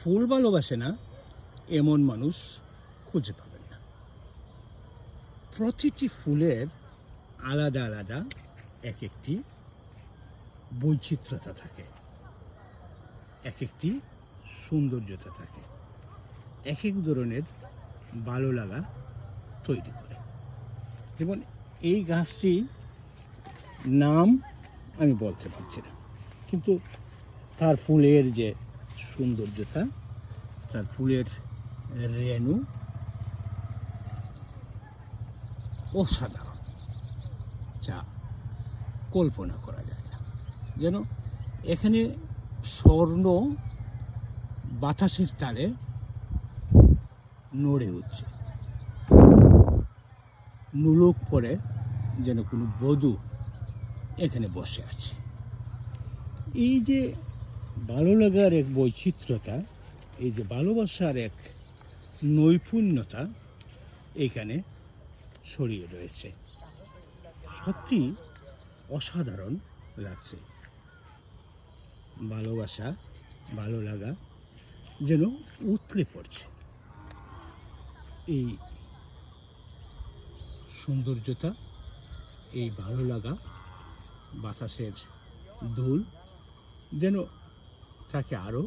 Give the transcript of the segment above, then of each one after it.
ফুল ভালোবাসে না এমন মানুষ খুঁজে পাবেন না। প্রতিটি ফুলের আলাদা আলাদা এক একটি বৈচিত্র্যতা থাকে, এক একটি সৌন্দর্যতা থাকে, এক এক ধরনের ভালো লাগা তৈরি করে। যেমন এই গাছটি নাম আমি বলতে পারছি না, কিন্তু তার ফুলের যে সৌন্দর্যতা, তার ফুলের রেণু অসাধারণ, যা কল্পনা করা যায় না। যেন এখানে স্বর্ণ বাতাসের তালে নড়ে উঠছে, নুলক পরে যেন কোনো বধূ এখানে বসে আছে। এই যে ভালো লাগার এক বৈচিত্র্যতা, এই যে ভালোবাসার এক নৈপুণ্যতা এখানে ছড়িয়ে রয়েছে, সত্যি অসাধারণ লাগছে। ভালোবাসা, ভালো লাগা যেন উতলে পড়ছে। এই সৌন্দর্যতা, এই ভালো লাগা, বাতাসের দোল যেন তাকে আরও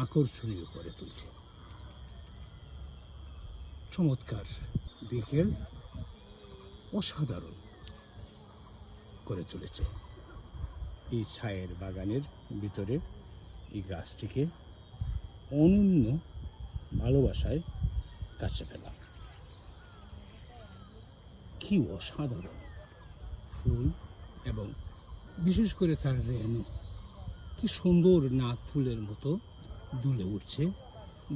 আকর্ষণীয় করে তুলছে। চমৎকার বিকেল অসাধারণ করে তুলেছে। এই ছায়ের বাগানের ভিতরে এই গাছটিকে অনন্য ভালোবাসায় কাছে পেলাম। কি অসাধারণ ফুল, এবং বিশেষ করে তার রেণু কি সুন্দর নাক ফুলের মতো দুলে উঠছে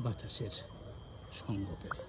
বাতাসের সঙ্গ পেয়ে।